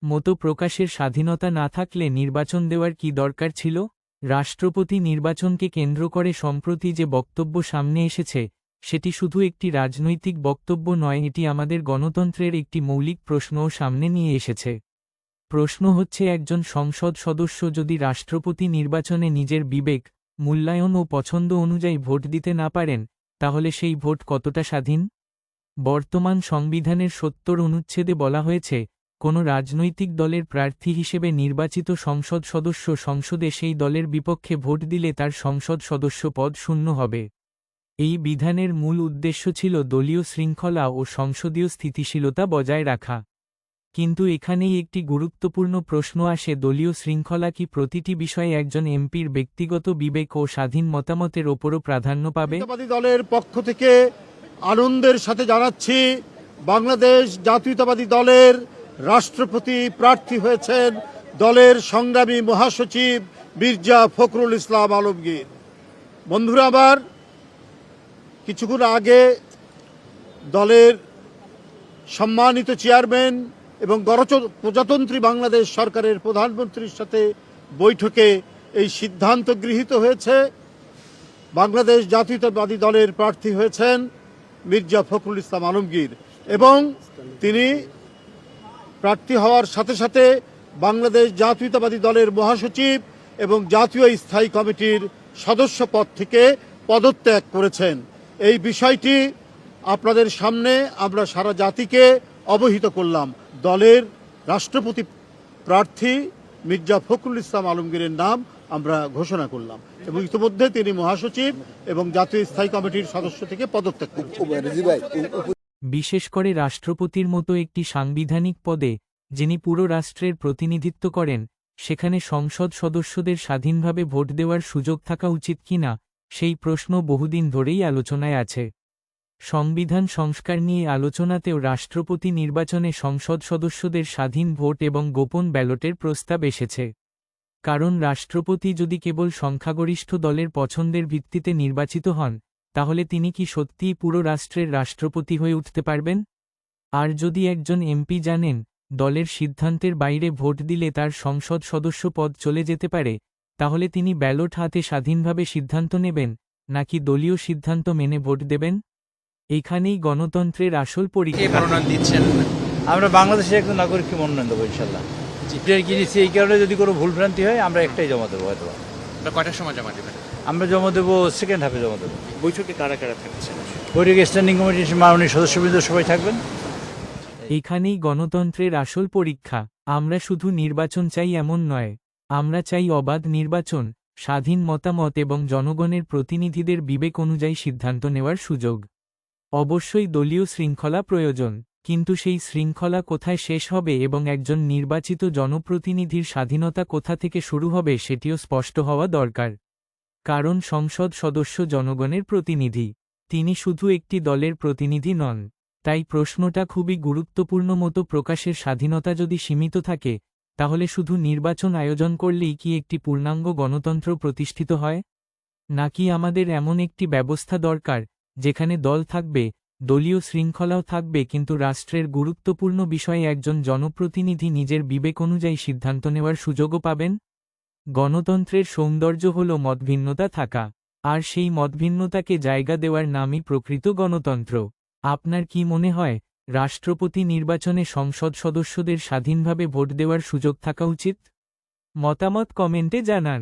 মতো প্রকাশের স্বাধীনতা না থাকলে নির্বাচন দেওয়ার কি দরকার ছিল? রাষ্ট্রপতি নির্বাচনকে কেন্দ্র করে সম্প্রতি যে বক্তব্য সামনে এসেছে, সেটি শুধু একটি রাজনৈতিক বক্তব্য নয়, এটি আমাদের গণতন্ত্রের একটি মৌলিক প্রশ্নও সামনে নিয়ে এসেছে। প্রশ্ন হচ্ছে, একজন সংসদ সদস্য যদি রাষ্ট্রপতি নির্বাচনে নিজের বিবেক, মূল্যায়ন ও পছন্দ অনুযায়ী ভোট দিতে না পারেন, তাহলে সেই ভোট কতটা স্বাধীন? বর্তমান সংবিধানের ৭০ অনুচ্ছেদে বলা হয়েছে, কোনো রাজনৈতিক দলের প্রার্থী হিসেবে নির্বাচিত সংসদ সদস্য সংসদে সেই দলের বিপক্ষে ভোট দিলে তার সংসদ সদস্য পদ শূন্য হবে। এই বিধানের মূল উদ্দেশ্য ছিল দলীয় শৃঙ্খলা ও সংসদীয় স্থিতিশীলতা বজায় রাখা। কিন্তু এখানেই একটি গুরুত্বপূর্ণ প্রশ্ন আসে, দলীয় শৃঙ্খলা কি প্রতিটি বিষয়ে একজন এমপির ব্যক্তিগত বিবেক ও স্বাধীন মতামতের ওপরও প্রাধান্য পাবে? জাতীয়তাবাদী দলের পক্ষ থেকে আনন্দের সাথে জানাচ্ছি, বাংলাদেশ জাতীয়তাবাদী দলের রাষ্ট্রপতি প্রার্থী হয়েছেন দলের সংগ্রামী মহাসচিব মির্জা ফখরুল ইসলাম আলমগীর। বন্ধুরা আমার, কিছুক্ষণ আগে দলের সম্মানিত চেয়ারম্যান এবং গণপ্রজাতন্ত্রী বাংলাদেশ সরকারের প্রধানমন্ত্রীর সাথে বৈঠকে এই সিদ্ধান্ত গৃহীত হয়েছে, বাংলাদেশ জাতীয়তাবাদী দলের প্রার্থী হয়েছেন মির্জা ফখরুল ইসলাম আলমগীর এবং তিনি প্রার্থী হওয়ার সাথে সাথে বাংলাদেশ জাতীয়তাবাদী দলের মহাসচিব এবং জাতীয় স্থায়ী কমিটির সদস্য পদ থেকে পদত্যাগ করেছেন। এই বিষয়টি আপনাদের সামনে আমরা সারা জাতিকে অবহিত করলাম। দলের রাষ্ট্রপতি প্রার্থী মির্জা ফখরুল ইসলাম আলমগীরের নাম আমরা ঘোষণা করলাম এবং ইতিমধ্যে তিনি মহাসচিব এবং জাতীয় স্থায়ী কমিটির সদস্য থেকে পদত্যাগ করেছেন। বিশেষ করে রাষ্ট্রপতির মতো একটি সাংবিধানিক পদে, যিনি পুরো রাষ্ট্রের প্রতিনিধিত্ব করেন, সেখানে সংসদ সদস্যদের স্বাধীনভাবে ভোট দেওয়ার সুযোগ থাকা উচিত কিনা, সেই প্রশ্ন বহুদিন ধরেই আলোচনায় আছে। সংবিধান সংস্কার নিয়ে আলোচনাতেও রাষ্ট্রপতি নির্বাচনে সংসদ সদস্যদের স্বাধীন ভোট এবং গোপন ব্যালটের প্রস্তাব এসেছে। কারণ রাষ্ট্রপতি যদি কেবল সংখ্যাগরিষ্ঠ দলের পছন্দের ভিত্তিতে নির্বাচিত হন, তাহলে তিনি কি সত্যিই পুরো রাষ্ট্রের রাষ্ট্রপতি হয়ে উঠতে পারবেন? আর যদি একজন এমপি জানেন, দলের সিদ্ধান্তের বাইরে ভোট দিলে তার সংসদ সদস্য পদ চলে যেতে পারে, তাহলে তিনি ব্যালট হাতে স্বাধীনভাবে সিদ্ধান্ত নেবেন, নাকি দলীয় সিদ্ধান্ত মেনে ভোট দেবেন? এখানেই গণতন্ত্রের আসল পরীক্ষা। আমরা বাংলাদেশের একজন নাগরিককে মনোনয়ন দেবো ইনশাল্লাহ। কিনেছি এই কারণে যদি কোনো ভুলভ্রান্তি হয় আমরা একটাই জমা দেবো হয়তো। কয়টার সময় জমা দেবেন? আমরা জমা দেবো সেকেন্ড হাফে জমা দেবো। বৈঠকে কারা কারা থাকছেন? বৈঠকে স্ট্যান্ডিং কমিটির মাননীয় সদস্যবৃন্দ সবাই থাকবেন। এখানেই গণতন্ত্রের আসল পরীক্ষা। আমরা শুধু নির্বাচন চাই এমন নয়, আমরা চাই অবাধ নির্বাচন, স্বাধীন মতামত এবং জনগণের প্রতিনিধিদের বিবেক অনুযায়ী সিদ্ধান্ত নেওয়ার সুযোগ। অবশ্যই দলীয় শৃঙ্খলা প্রয়োজন, কিন্তু সেই শৃঙ্খলা কোথায় শেষ হবে এবং একজন নির্বাচিত জনপ্রতিনিধির স্বাধীনতা কোথা থেকে শুরু হবে সেটিও স্পষ্ট হওয়া দরকার। কারণ সংসদ সদস্য জনগণের প্রতিনিধি, তিনি শুধু একটি দলের প্রতিনিধি নন। তাই প্রশ্নটা খুবই গুরুত্বপূর্ণ, মতো প্রকাশের স্বাধীনতা যদি সীমিত থাকে, তাহলে শুধু নির্বাচন আয়োজন করলেই কি একটি পূর্ণাঙ্গ গণতন্ত্র প্রতিষ্ঠিত হয়? নাকি আমাদের এমন একটি ব্যবস্থা দরকার, যেখানে দল থাকবে, দলীয় শৃঙ্খলাও থাকবে, কিন্তু রাষ্ট্রের গুরুত্বপূর্ণ বিষয়ে একজন জনপ্রতিনিধি নিজের বিবেক অনুযায়ী সিদ্ধান্ত নেওয়ার সুযোগও পাবেন? গণতন্ত্রের সৌন্দর্য হল মতভিন্নতা থাকা, আর সেই মতভিন্নতাকে জায়গা দেওয়ার নামই প্রকৃত গণতন্ত্র। আপনার কি মনে হয়, রাষ্ট্রপতি নির্বাচনে সংসদ সদস্যদের স্বাধীনভাবে ভোট দেওয়ার সুযোগ থাকা উচিত? মতামত কমেন্টে জানান।